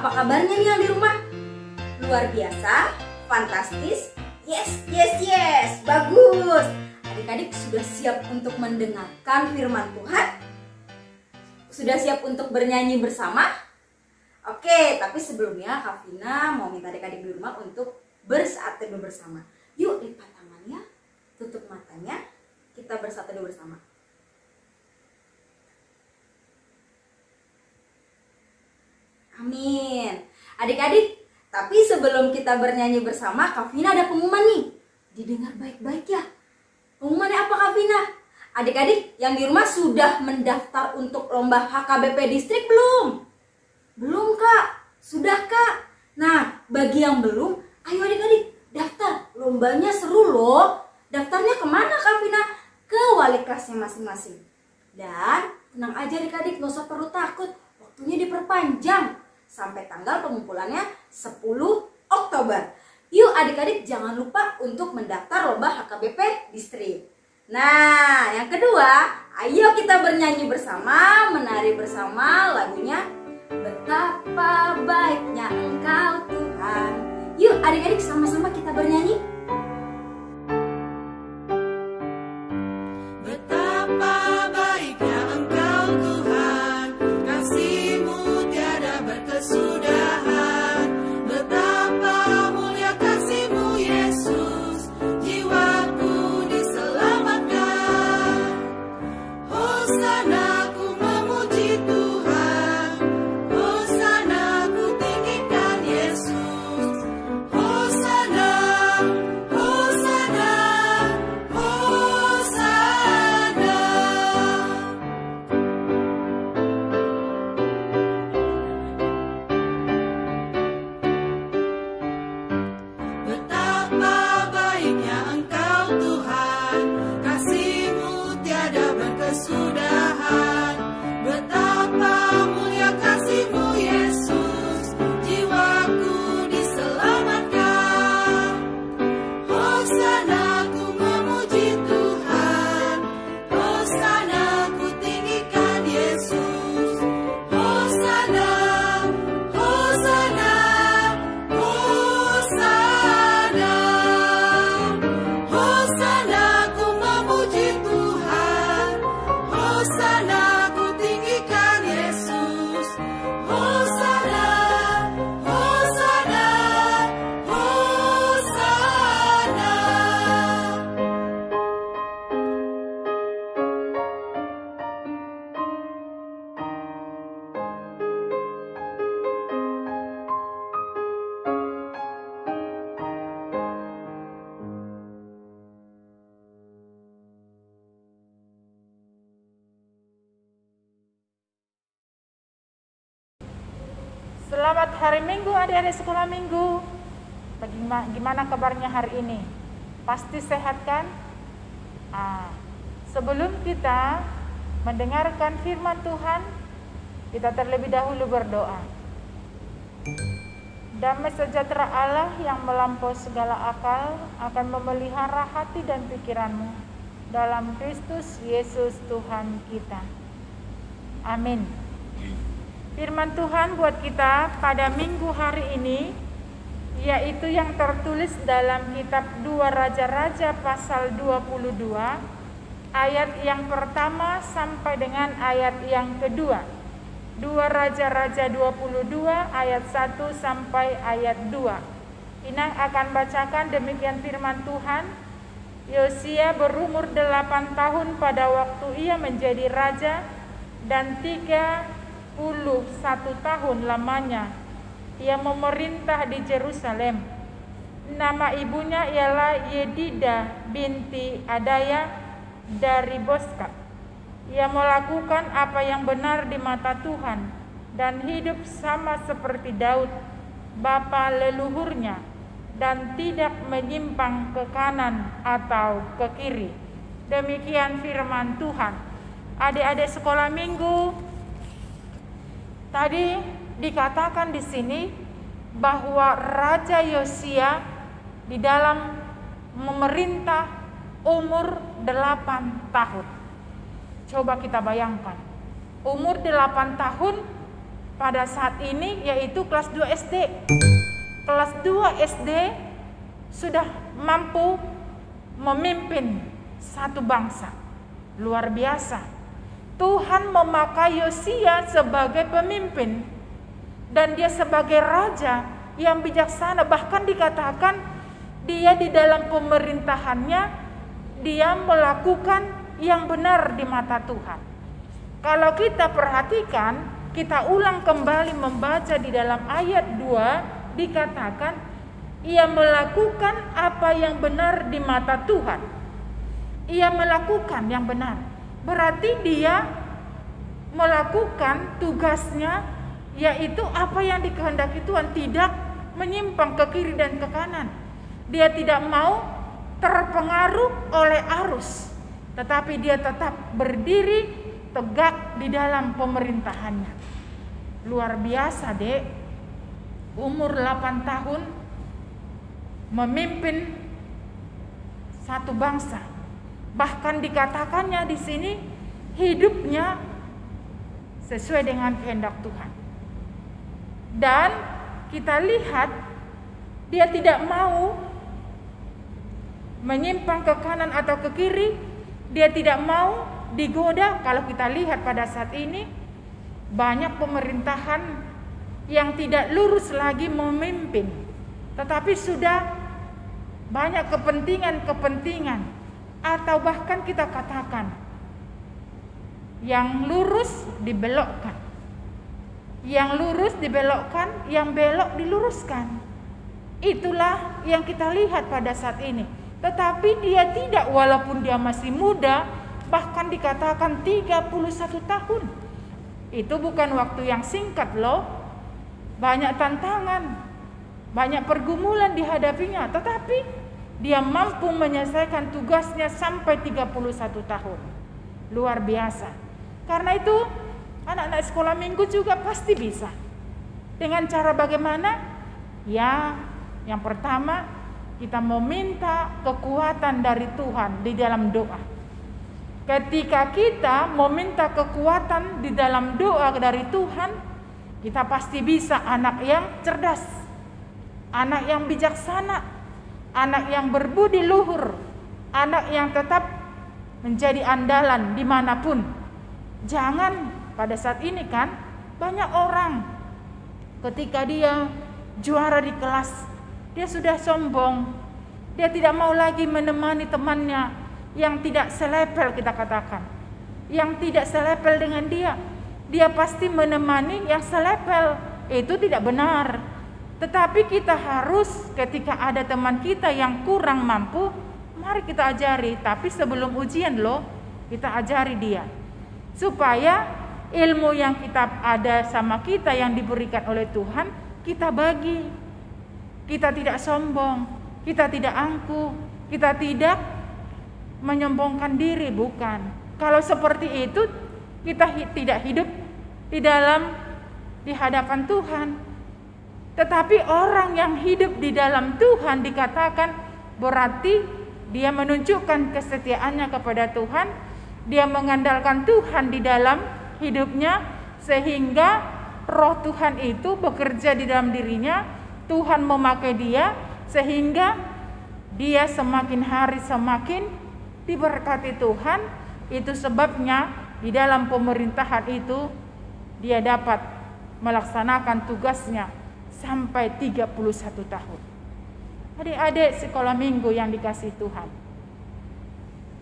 Apa kabarnya nih yang di rumah? Luar biasa? Fantastis? Yes, bagus. Adik-adik sudah siap untuk mendengarkan firman Tuhan? Sudah siap untuk bernyanyi bersama? Oke, tapi sebelumnya Kak Vina mau minta adik-adik di rumah untuk bersaat teduh bersama. Yuk lipat tangannya, tutup matanya, kita bersaat teduh bersama. Amin. Adik-adik, tapi sebelum kita bernyanyi bersama, Kak Vina ada pengumuman nih. Didengar baik-baik ya. Pengumumannya apa Kak Vina? Adik-adik yang di rumah sudah mendaftar untuk lomba HKBP distrik belum? Belum Kak? Sudah Kak? Nah, bagi yang belum, ayo adik-adik daftar. Lombanya seru loh. Daftarnya kemana Kak Vina? Ke wali kelasnya masing-masing. Dan tenang aja adik-adik, gak usah perlu takut. Waktunya diperpanjang sampai tanggal pengumpulannya 10 Oktober. Yuk adik-adik jangan lupa untuk mendaftar lomba HKBP distrik. Nah, yang kedua, ayo kita bernyanyi bersama, menari bersama lagunya Betapa Baiknya Engkau Tuhan. Yuk adik-adik sama-sama kita bernyanyi. Betapa baiknya Engkau Tuhan, kasih-Mu tiada berkesudahan. Betapa mulia kasih-Mu Yesus, jiwaku diselamatkan. Hosana ku memuji Tuhan, Hosana ku tinggikan Yesus. Hosana, Hosana, Hosana. Betapa baiknya Engkau Tuhan, kasih-Mu tiada berkesudahan. Betapa mulia kasih-Mu Yesus, jiwaku diselamatkan. Hosana ku memuji Tuhan, Hosana ku tinggikan Yesus. Hosana, Hosana, Hosana. Hosana ku memuji Tuhan, Hosana ku tinggikan Yesus. Hosana, Hosana, Hosana. Selamat hari Minggu adik-adik sekolah minggu. Gimana kabarnya hari ini? Pasti sehat kan? Sebelum kita mendengarkan firman Tuhan, kita terlebih dahulu berdoa. Damai sejahtera Allah yang melampaui segala akal akan memelihara hati dan pikiranmu dalam Kristus Yesus Tuhan kita. Amin. Firman Tuhan buat kita pada minggu hari ini, yaitu yang tertulis dalam kitab 2 Raja-Raja pasal 22, ayat yang pertama sampai dengan ayat yang kedua. 2 Raja-Raja 22 ayat 1 sampai ayat 2. Inang akan bacakan demikian firman Tuhan. Yosia berumur 8 tahun pada waktu ia menjadi raja, dan 31 tahun lamanya ia memerintah di Yerusalem. Nama ibunya ialah Yedida binti Adaya dari Boska. Ia melakukan apa yang benar di mata Tuhan dan hidup sama seperti Daud, bapa leluhurnya, dan tidak menyimpang ke kanan atau ke kiri. Demikian firman Tuhan. Adik-adik sekolah minggu, tadi dikatakan di sini bahwa Raja Yosia di dalam memerintah umur 8 tahun. Coba kita bayangkan, umur 8 tahun pada saat ini, yaitu kelas 2 SD. Kelas 2 SD sudah mampu memimpin satu bangsa. Luar biasa. Tuhan memakai Yosia sebagai pemimpin, dan dia sebagai raja yang bijaksana. Bahkan dikatakan dia di dalam pemerintahannya, dia melakukan yang benar di mata Tuhan. Kalau kita perhatikan, kita ulang kembali membaca di dalam ayat 2, dikatakan ia melakukan apa yang benar di mata Tuhan. Ia melakukan yang benar, berarti dia melakukan tugasnya, yaitu apa yang dikehendaki Tuhan, tidak menyimpang ke kiri dan ke kanan. Dia tidak mau terpengaruh oleh arus, tetapi dia tetap berdiri tegak di dalam pemerintahannya. Luar biasa, Dek. Umur 8 tahun memimpin satu bangsa. Bahkan dikatakannya di sini hidupnya sesuai dengan kehendak Tuhan. Dan kita lihat dia tidak mau menyimpang ke kanan atau ke kiri. Dia tidak mau digoda. Kalau kita lihat pada saat ini, banyak pemerintahan yang tidak lurus lagi memimpin, tetapi sudah banyak kepentingan-kepentingan, atau bahkan kita katakan yang lurus dibelokkan, yang lurus dibelokkan, yang belok diluruskan. Itulah yang kita lihat pada saat ini. Tetapi dia tidak, walaupun dia masih muda, bahkan dikatakan 31 tahun. Itu bukan waktu yang singkat loh. Banyak tantangan, banyak pergumulan dihadapinya, tetapi dia mampu menyelesaikan tugasnya sampai 31 tahun. Luar biasa. Karena itu anak-anak sekolah minggu juga pasti bisa. Dengan cara bagaimana? Ya, yang pertama kita meminta kekuatan dari Tuhan di dalam doa. Ketika kita meminta kekuatan di dalam doa dari Tuhan, kita pasti bisa anak yang cerdas, anak yang bijaksana, anak yang berbudi luhur, anak yang tetap menjadi andalan dimanapun. Jangan pada saat ini kan banyak orang ketika dia juara di kelas, dia sudah sombong. Dia tidak mau lagi menemani temannya yang tidak selepel, kita katakan, yang tidak selepel dengan dia. Dia pasti menemani yang selepel. Itu tidak benar. Tetapi kita harus, ketika ada teman kita yang kurang mampu, mari kita ajari. Tapi sebelum ujian loh, kita ajari dia, supaya ilmu yang kita ada sama kita yang diberikan oleh Tuhan, kita bagi. Kita tidak sombong, kita tidak angkuh, kita tidak menyombongkan diri, bukan. Kalau seperti itu, kita tidak hidup di hadapan Tuhan. Tetapi orang yang hidup di dalam Tuhan dikatakan berarti dia menunjukkan kesetiaannya kepada Tuhan, dia mengandalkan Tuhan di dalam hidupnya, sehingga roh Tuhan itu bekerja di dalam dirinya. Tuhan memakai dia sehingga dia semakin hari semakin diberkati Tuhan. Itu sebabnya di dalam pemerintahan itu dia dapat melaksanakan tugasnya sampai 31 tahun. Adik-adik sekolah minggu yang dikasihi Tuhan,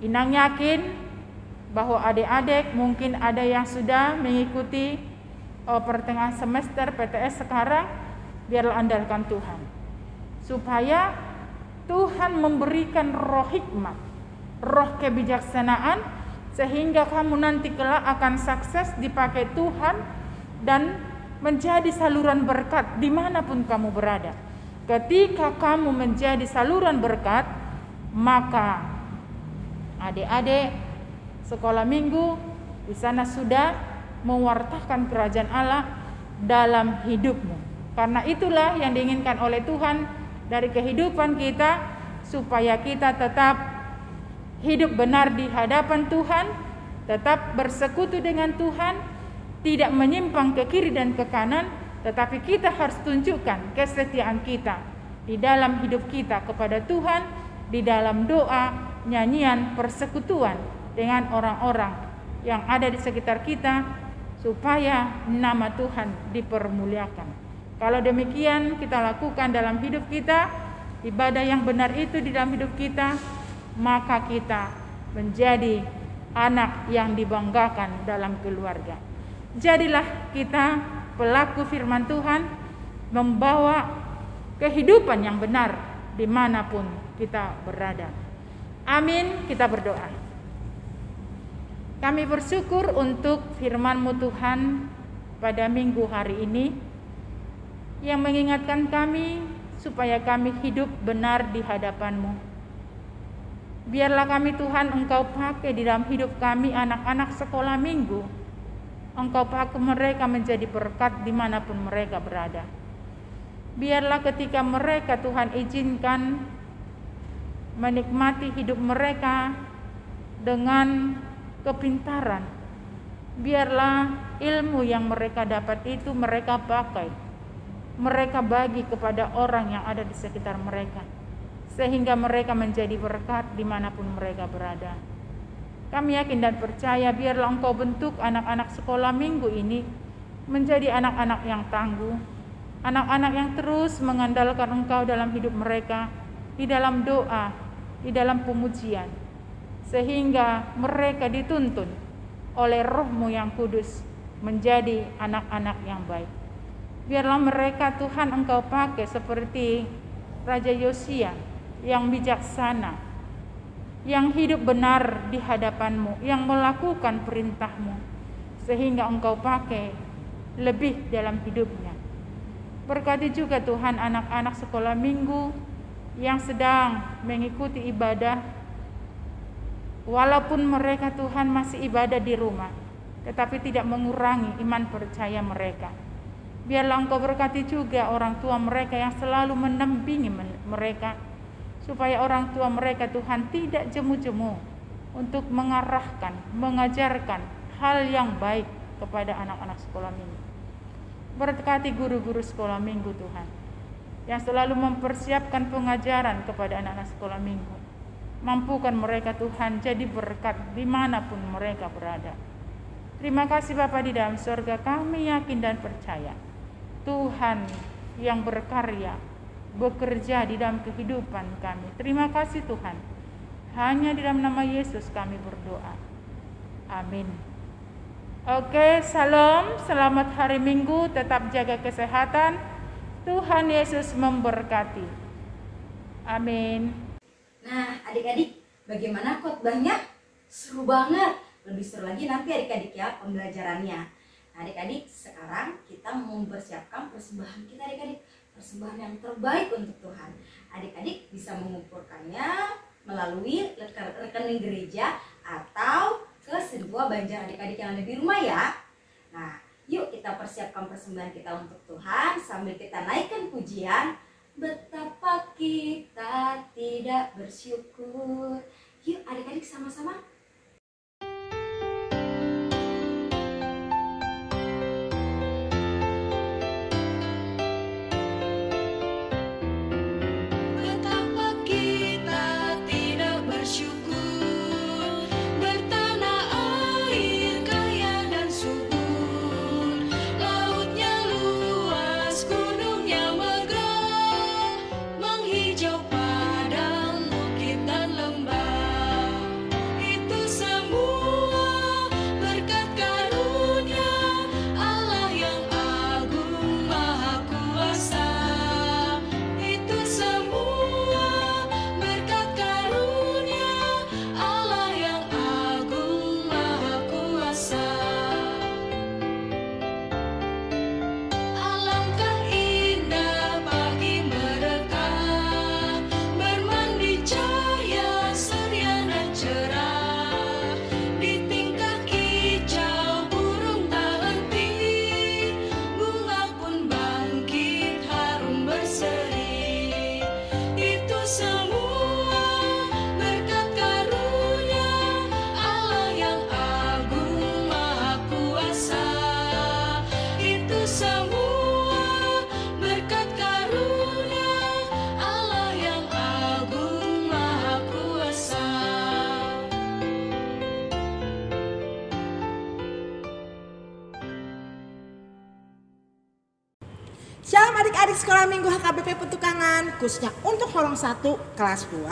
Inang yakin bahwa adik-adik mungkin ada yang sudah mengikuti pertengahan semester PTS sekarang. Biarlah andalkan Tuhan, supaya Tuhan memberikan roh hikmat, roh kebijaksanaan, sehingga kamu nanti kelak akan sukses dipakai Tuhan dan menjadi saluran berkat dimanapun kamu berada. Ketika kamu menjadi saluran berkat, maka adik-adik sekolah minggu di sana sudah mewartakan kerajaan Allah dalam hidupmu. Karena itulah yang diinginkan oleh Tuhan dari kehidupan kita, supaya kita tetap hidup benar di hadapan Tuhan, tetap bersekutu dengan Tuhan, tidak menyimpang ke kiri dan ke kanan, tetapi kita harus tunjukkan kesetiaan kita di dalam hidup kita kepada Tuhan, di dalam doa, nyanyian, persekutuan dengan orang-orang yang ada di sekitar kita, supaya nama Tuhan dipermuliakan. Kalau demikian kita lakukan dalam hidup kita, ibadah yang benar itu di dalam hidup kita, maka kita menjadi anak yang dibanggakan dalam keluarga. Jadilah kita pelaku firman Tuhan, membawa kehidupan yang benar dimanapun kita berada. Amin. Kita berdoa. Kami bersyukur untuk firman-Mu Tuhan pada minggu hari ini, yang mengingatkan kami supaya kami hidup benar di hadapan-Mu. Biarlah kami Tuhan Engkau pakai di dalam hidup kami, anak-anak sekolah minggu. Engkau pakai mereka menjadi berkat dimanapun mereka berada. Biarlah ketika mereka Tuhan izinkan menikmati hidup mereka dengan kepintaran, biarlah ilmu yang mereka dapat itu mereka pakai, mereka bagi kepada orang yang ada di sekitar mereka, sehingga mereka menjadi berkat dimanapun mereka berada. Kami yakin dan percaya biarlah Engkau bentuk anak-anak sekolah minggu ini menjadi anak-anak yang tangguh, anak-anak yang terus mengandalkan Engkau dalam hidup mereka, di dalam doa, di dalam pemujian, sehingga mereka dituntun oleh Roh-Mu yang kudus menjadi anak-anak yang baik. Biarlah mereka Tuhan Engkau pakai seperti Raja Yosia yang bijaksana, yang hidup benar di hadapan-Mu, yang melakukan perintah-Mu, sehingga Engkau pakai lebih dalam hidupnya. Berkati juga Tuhan anak-anak sekolah minggu yang sedang mengikuti ibadah, walaupun mereka Tuhan masih ibadah di rumah, tetapi tidak mengurangi iman percaya mereka. Biarlah Engkau berkati juga orang tua mereka yang selalu mendampingi mereka, supaya orang tua mereka Tuhan tidak jemu-jemu untuk mengarahkan, mengajarkan hal yang baik kepada anak-anak sekolah minggu. Berkati guru-guru sekolah minggu Tuhan, yang selalu mempersiapkan pengajaran kepada anak-anak sekolah minggu. Mampukan mereka Tuhan jadi berkat dimanapun mereka berada. Terima kasih Bapa di dalam surga, kami yakin dan percaya Tuhan yang berkarya, bekerja di dalam kehidupan kami. Terima kasih Tuhan. Hanya di dalam nama Yesus kami berdoa. Amin. Oke, salam, selamat hari Minggu, tetap jaga kesehatan. Tuhan Yesus memberkati. Amin. Nah, adik-adik, bagaimana khotbahnya? Seru banget. Lebih seru lagi nanti adik-adik ya pembelajarannya. Nah, adik-adik, sekarang kita mempersiapkan persembahan kita adik-adik. Persembahan yang terbaik untuk Tuhan. Adik-adik bisa mengumpulkannya melalui rekening gereja atau ke sebuah banjar adik-adik yang ada di rumah ya. Nah, yuk kita persiapkan persembahan kita untuk Tuhan sambil kita naikkan pujian. Betapa kita tidak bersyukur. Yuk adik-adik sama-sama. Hijau padang, bukit dan lembah, semua berkat karunia Allah yang agung maha kuasa. Shalom adik-adik sekolah minggu HKBP Petukangan, khususnya untuk Horong 1 kelas 2.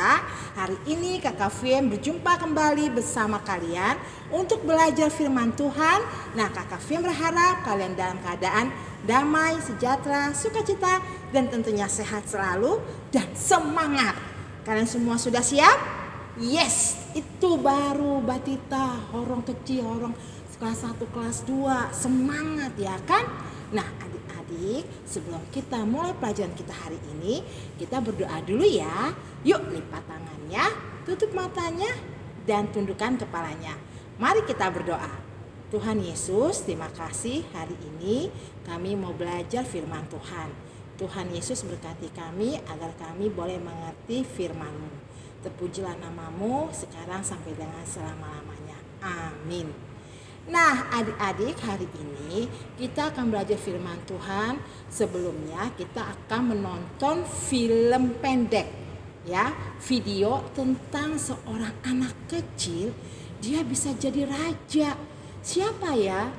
Hari ini Kakak Fiem berjumpa kembali bersama kalian untuk belajar firman Tuhan. Nah, Kakak Fiem berharap kalian dalam keadaan damai, sejahtera, sukacita, dan tentunya sehat selalu dan semangat. Kalian semua sudah siap? Yes, itu baru Batita, Horong kecil, Horong kelas 1 kelas 2. Semangat ya kan? Nah, adik-adik, sebelum kita mulai pelajaran kita hari ini, kita berdoa dulu ya. Yuk, lipat tangannya, tutup matanya, dan tundukkan kepalanya. Mari kita berdoa. Tuhan Yesus, terima kasih hari ini kami mau belajar firman Tuhan. Tuhan Yesus berkati kami agar kami boleh mengerti firman-Mu. Terpujilah nama-Mu sekarang sampai dengan selama-lamanya. Amin. Nah, adik-adik, hari ini kita akan belajar firman Tuhan. Sebelumnya kita akan menonton film pendek ya, video tentang seorang anak kecil, dia bisa jadi raja. Siapa ya?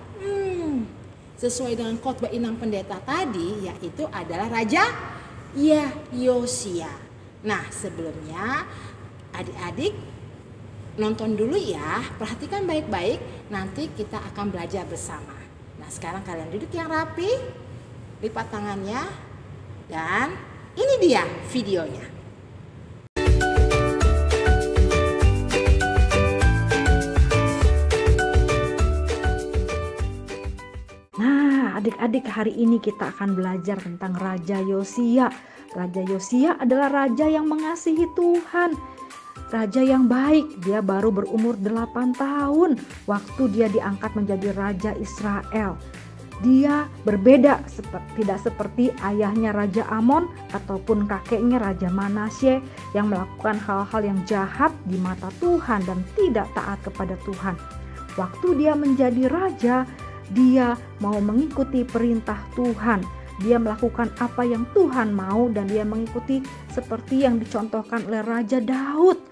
Sesuai dengan khotbah Inang Pendeta tadi, yaitu adalah Raja Yosia. Nah, sebelumnya adik-adik nonton dulu ya, perhatikan baik-baik, nanti kita akan belajar bersama. Nah, sekarang kalian duduk yang rapi, lipat tangannya, dan ini dia videonya. Nah, adik-adik, hari ini kita akan belajar tentang Raja Yosia. Raja Yosia adalah raja yang mengasihi Tuhan. Raja yang baik, dia baru berumur 8 tahun waktu dia diangkat menjadi Raja Israel. Dia berbeda, tidak seperti ayahnya Raja Amon ataupun kakeknya Raja Manasye yang melakukan hal-hal yang jahat di mata Tuhan dan tidak taat kepada Tuhan. Waktu dia menjadi raja, dia mau mengikuti perintah Tuhan. Dia melakukan apa yang Tuhan mau dan dia mengikuti seperti yang dicontohkan oleh Raja Daud.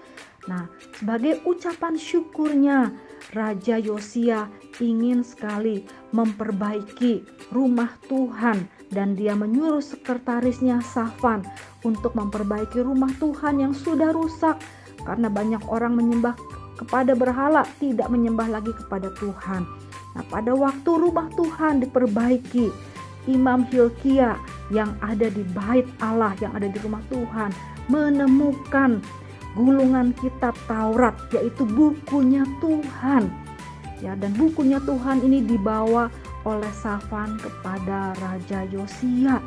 Nah, sebagai ucapan syukurnya, Raja Yosia ingin sekali memperbaiki rumah Tuhan dan dia menyuruh sekretarisnya Safan untuk memperbaiki rumah Tuhan yang sudah rusak karena banyak orang menyembah kepada berhala, tidak menyembah lagi kepada Tuhan. Nah, pada waktu rumah Tuhan diperbaiki, Imam Hilkia yang ada di bait Allah, yang ada di rumah Tuhan, menemukan gulungan kitab Taurat, yaitu bukunya Tuhan. Ya, dan bukunya Tuhan ini dibawa oleh Safan kepada Raja Yosia.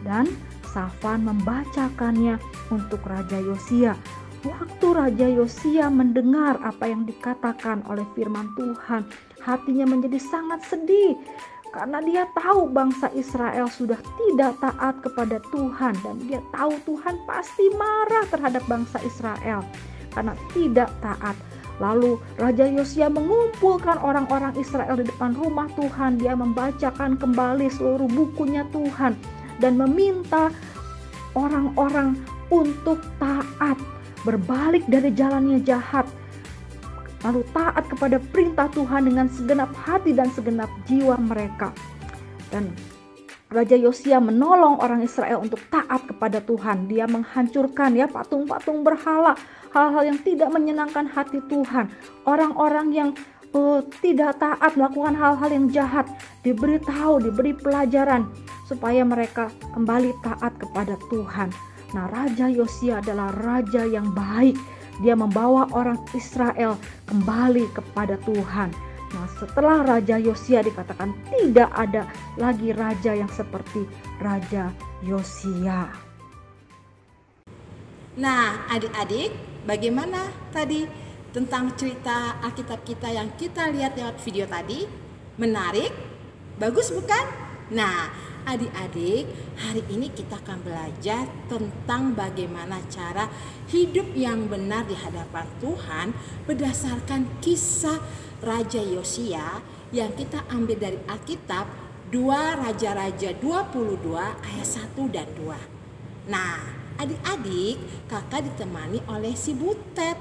Dan Safan membacakannya untuk Raja Yosia. Waktu Raja Yosia mendengar apa yang dikatakan oleh firman Tuhan, hatinya menjadi sangat sedih. Karena dia tahu bangsa Israel sudah tidak taat kepada Tuhan. Dan dia tahu Tuhan pasti marah terhadap bangsa Israel karena tidak taat. Lalu Raja Yosia mengumpulkan orang-orang Israel di depan rumah Tuhan. Dia membacakan kembali seluruh bukunya Tuhan. Dan meminta orang-orang untuk taat, berbalik dari jalannya jahat, lalu taat kepada perintah Tuhan dengan segenap hati dan segenap jiwa mereka. Dan Raja Yosia menolong orang Israel untuk taat kepada Tuhan. Dia menghancurkan ya patung-patung berhala, hal-hal yang tidak menyenangkan hati Tuhan. Orang-orang yang tidak taat, melakukan hal-hal yang jahat, diberi pelajaran supaya mereka kembali taat kepada Tuhan. Nah, Raja Yosia adalah raja yang baik. Dia membawa orang Israel kembali kepada Tuhan. Nah, setelah Raja Yosia dikatakan tidak ada lagi raja yang seperti Raja Yosia. Nah, adik-adik, bagaimana tadi tentang cerita Alkitab kita yang kita lihat lewat video tadi? Menarik? Bagus bukan? Nah, adik-adik, hari ini kita akan belajar tentang bagaimana cara hidup yang benar di hadapan Tuhan berdasarkan kisah Raja Yosia yang kita ambil dari Alkitab 2 Raja-Raja 22 ayat 1 dan 2. Nah, adik-adik, kakak ditemani oleh si Butet.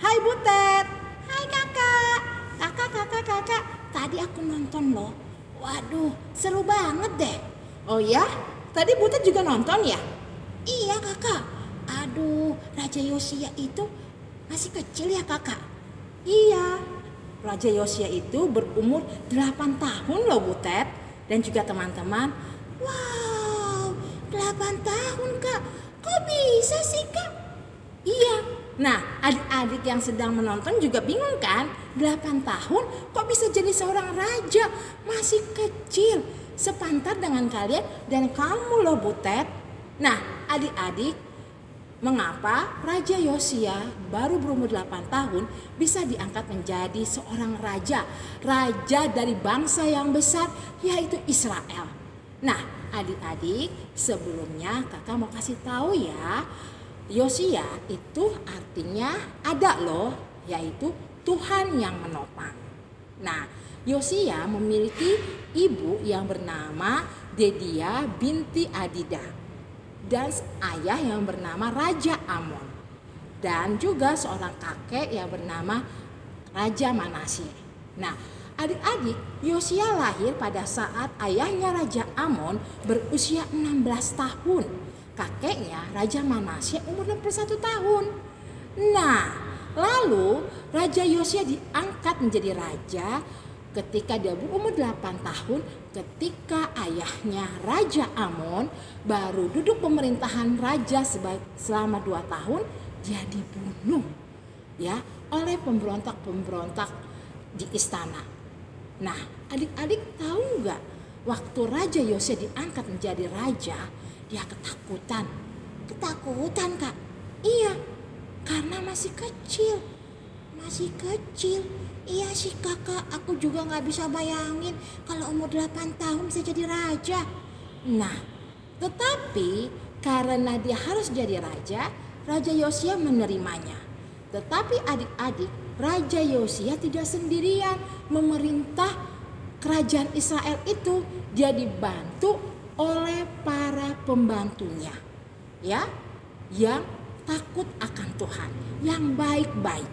Hai Butet. Hai kakak. Kakak. Tadi aku nonton loh. Waduh, seru banget deh. Oh ya? Tadi Butet juga nonton ya? Iya kakak. Aduh, Raja Yosia itu masih kecil ya kakak? Iya. Raja Yosia itu berumur 8 tahun loh Butet. Dan juga teman-teman. Wow, 8 tahun kak. Kok bisa sih kak? Iya. Nah, adik-adik yang sedang menonton juga bingung kan? 8 tahun kok bisa jadi seorang raja? Masih kecil. Sepantar dengan kalian dan kamu loh Butet. Nah, adik-adik, mengapa Raja Yosia baru berumur 8 tahun bisa diangkat menjadi seorang raja? Raja dari bangsa yang besar, yaitu Israel. Nah, adik-adik, sebelumnya kakak mau kasih tahu ya, Yosia itu artinya ada loh, yaitu Tuhan yang menopang. Nah, Yosia memiliki ibu yang bernama Dedia binti Adida dan ayah yang bernama Raja Amon dan juga seorang kakek yang bernama Raja Manasye. Nah, adik-adik, Yosia lahir pada saat ayahnya Raja Amon berusia 16 tahun. Kakeknya Raja Manasye umur 61 tahun. Nah, lalu Raja Yosia diangkat menjadi raja ketika dia berumur 8 tahun, ketika ayahnya Raja Amon baru duduk pemerintahan raja selama 2 tahun, dia dibunuh ya oleh pemberontak-pemberontak di istana. Nah, adik-adik tahu nggak, waktu Raja Yosia diangkat menjadi raja, dia ketakutan. Ketakutan kak? Iya, karena masih kecil. Iya sih kakak, aku juga gak bisa bayangin kalau umur 8 tahun bisa jadi raja. Nah, tetapi karena dia harus jadi raja, Raja Yosia menerimanya. Tetapi adik-adik, Raja Yosia tidak sendirian memerintah kerajaan Israel itu. Dia dibantu oleh para pembantunya, ya, yang takut akan Tuhan, yang baik-baik.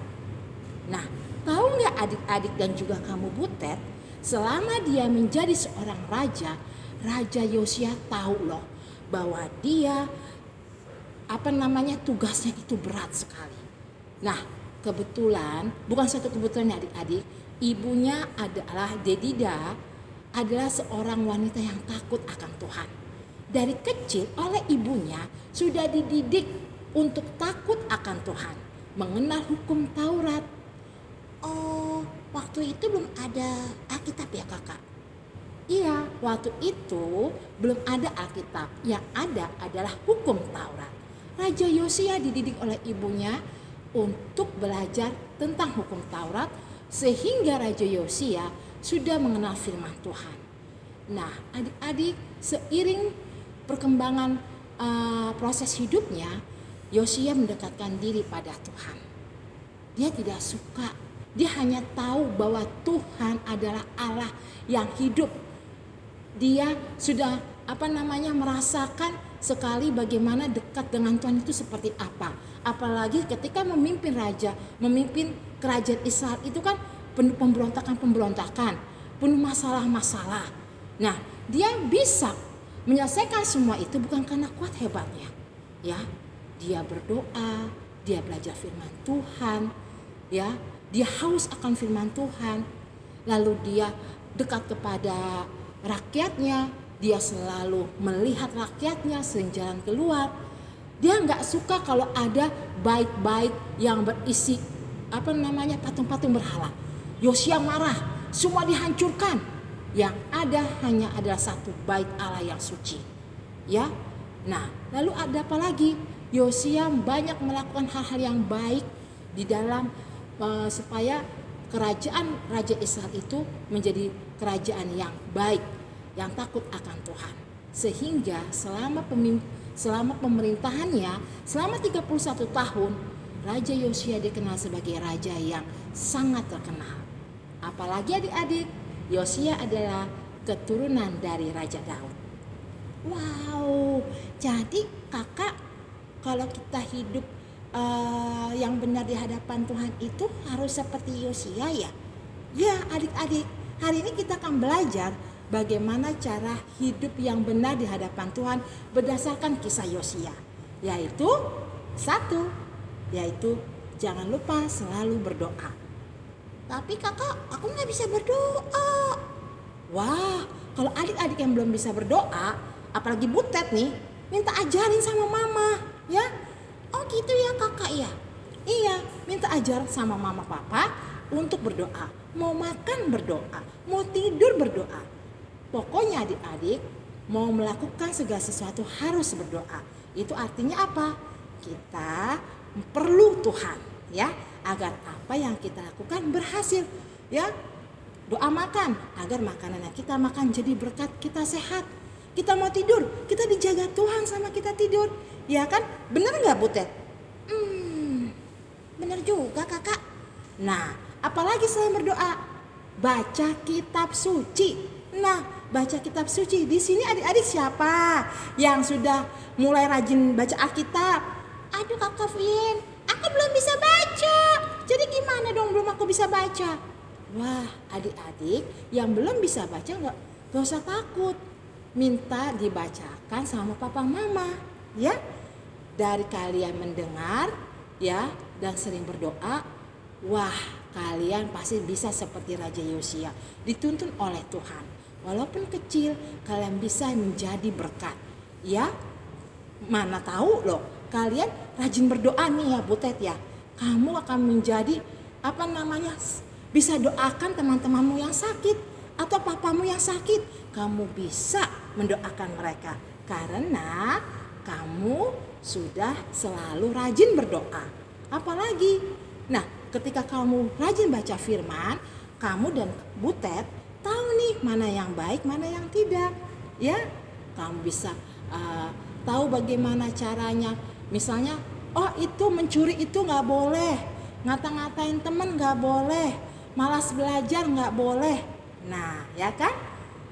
Nah, tahu nggak adik-adik dan juga kamu Butet, selama dia menjadi seorang raja, Raja Yosia tahu loh bahwa dia tugasnya itu berat sekali. Nah, kebetulan, bukan satu kebetulan adik-adik, ibunya adalah Dedida, adalah seorang wanita yang takut akan Tuhan. Dari kecil oleh ibunya sudah dididik untuk takut akan Tuhan, mengenal hukum Taurat. Oh, waktu itu belum ada Alkitab ya kakak? Iya, waktu itu belum ada Alkitab. Yang ada adalah hukum Taurat. Raja Yosia dididik oleh ibunya untuk belajar tentang hukum Taurat, sehingga Raja Yosia sudah mengenal firman Tuhan. Nah, adik-adik, seiring perkembangan proses hidupnya, Yosia mendekatkan diri pada Tuhan. Dia tidak suka, dia hanya tahu bahwa Tuhan adalah Allah yang hidup. Dia sudah merasakan sekali bagaimana dekat dengan Tuhan itu seperti apa. Apalagi ketika memimpin kerajaan Israel itu kan penuh pemberontakan, penuh masalah-masalah. Nah, dia bisa menyelesaikan semua itu bukan karena kuat hebatnya, ya. Dia berdoa, dia belajar firman Tuhan, ya. Dia haus akan firman Tuhan. Lalu dia dekat kepada rakyatnya, dia selalu melihat rakyatnya sering jalan keluar. Dia nggak suka kalau ada bait-bait yang berisi patung-patung berhala. Yosia marah, semua dihancurkan. Yang ada hanya adalah satu bait Allah yang suci. Ya. Nah, lalu ada apa lagi? Yosia banyak melakukan hal-hal yang baik di dalam supaya kerajaan Raja Israel itu menjadi kerajaan yang baik, yang takut akan Tuhan. Sehingga selama pemerintahannya selama 31 tahun, Raja Yosia dikenal sebagai raja yang sangat terkenal. Apalagi adik-adik, Yosia adalah keturunan dari Raja Daud. Wow, jadi kakak, kalau kita hidup yang benar di hadapan Tuhan itu harus seperti Yosia ya? Ya adik-adik, hari ini kita akan belajar bagaimana cara hidup yang benar di hadapan Tuhan berdasarkan kisah Yosia. Yaitu satu, yaitu jangan lupa selalu berdoa. Tapi kakak, aku nggak bisa berdoa. Wah, kalau adik-adik yang belum bisa berdoa, apalagi Butet nih, minta ajarin sama mama, ya. Oh gitu ya kakak ya? Iya, minta ajar sama mama papa untuk berdoa. Mau makan berdoa, mau tidur berdoa. Pokoknya adik-adik mau melakukan segala sesuatu harus berdoa. Itu artinya apa? Kita perlu Tuhan, ya, agar apa yang kita lakukan berhasil, ya. Doa makan agar makanan yang kita makan jadi berkat, kita sehat. Kita mau tidur, kita dijaga Tuhan sama kita tidur, ya kan? Bener nggak Butet? Bener juga kakak. Nah, apalagi selain berdoa, baca kitab suci. Nah, baca kitab suci. Di sini adik-adik siapa yang sudah mulai rajin baca Alkitab? Aduh kakak Vin, aku belum bisa baca. Jadi gimana dong belum aku bisa baca? Wah, adik-adik yang belum bisa baca gak usah takut. Minta dibacakan sama papa mama, ya. Dari kalian mendengar, ya, dan sering berdoa, wah, kalian pasti bisa seperti Raja Yosia, dituntun oleh Tuhan. Walaupun kecil, kalian bisa menjadi berkat, ya. Mana tahu loh, kalian rajin berdoa nih ya Butet ya. Kamu akan menjadi bisa doakan teman-temanmu yang sakit atau papamu yang sakit. Kamu bisa mendoakan mereka karena kamu sudah selalu rajin berdoa. Apalagi, nah ketika kamu rajin baca firman, kamu dan Butet tahu nih mana yang baik, mana yang tidak. Ya, kamu bisa tahu bagaimana caranya. Misalnya, oh itu mencuri itu nggak boleh, ngata-ngatain temen nggak boleh, malas belajar nggak boleh. Nah, ya kan?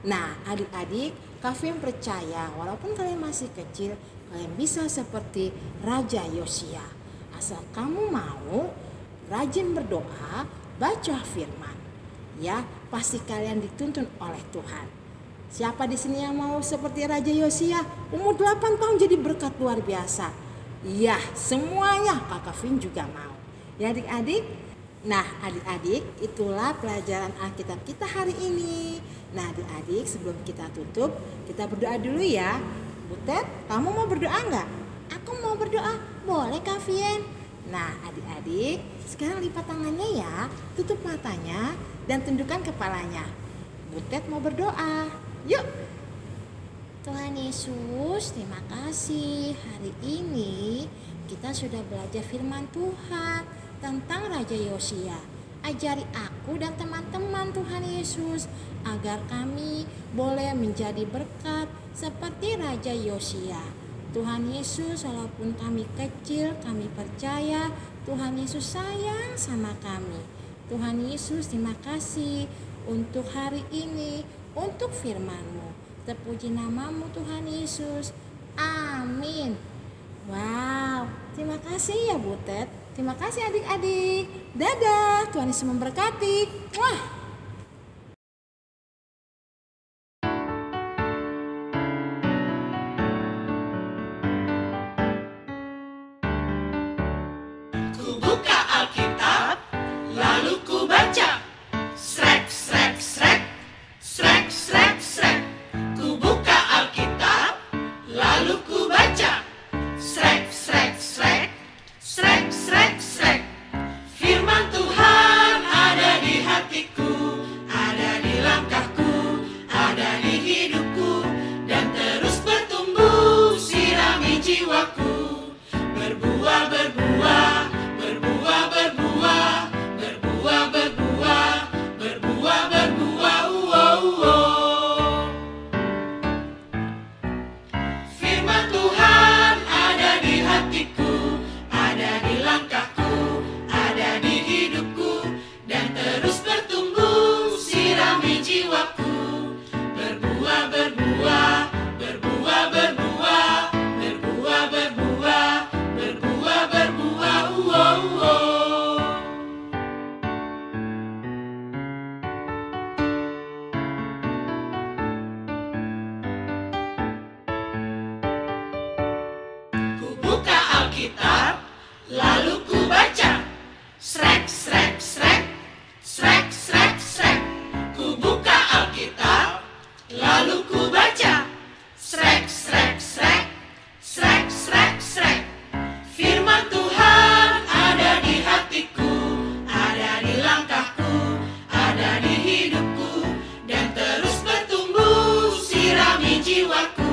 Nah, adik-adik, Kak Fiem percaya walaupun kalian masih kecil, kalian bisa seperti Raja Yosia. Asal kamu mau rajin berdoa, baca firman, ya pasti kalian dituntun oleh Tuhan. Siapa di sini yang mau seperti Raja Yosia? Umur 8 tahun jadi berkat luar biasa. Ya, semuanya Kakak Fiem juga mau. Ya adik-adik. Nah adik-adik, itulah pelajaran Alkitab kita hari ini. Nah adik-adik, sebelum kita tutup, kita berdoa dulu ya. Butet, kamu mau berdoa nggak? Aku mau berdoa. Boleh Kak Fien? Nah adik-adik, sekarang lipat tangannya ya, tutup matanya dan tundukkan kepalanya. Butet mau berdoa. Yuk. Tuhan Yesus, terima kasih. Hari ini kita sudah belajar firman Tuhan tentang Raja Yosia. Ajari aku dan teman-teman Tuhan Yesus agar kami boleh menjadi berkat seperti Raja Yosia. Tuhan Yesus, walaupun kami kecil, kami percaya Tuhan Yesus sayang sama kami. Tuhan Yesus, terima kasih untuk hari ini, untuk firman-Mu. Terpuji namamu Tuhan Yesus. Amin. Wow, terima kasih ya Butet. Terima kasih adik-adik. Dadah, Tuhan Yesus memberkati. Wah. Ku buka Alkitab, lalu ku baca. Srek, srek, srek, srek, srek, srek. Ku buka Alkitab, lalu ku baca. Srek, srek, srek, srek, srek, srek. Firman Tuhan ada di hatiku. Alkitab, lalu ku baca. Srek, srek, srek, srek, srek, srek. Ku buka Alkitab, lalu ku baca. Srek, srek, srek, srek, srek, srek. Firman Tuhan ada di hatiku, ada di langkahku, ada di hidupku, dan terus bertumbuh sirami jiwaku.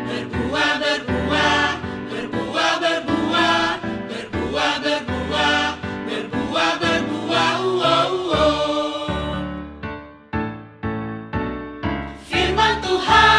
Berbuah, berbuah, berbuah, berbuah, berbuah, berbuah, berbuah, berbuah, Firman Tuhan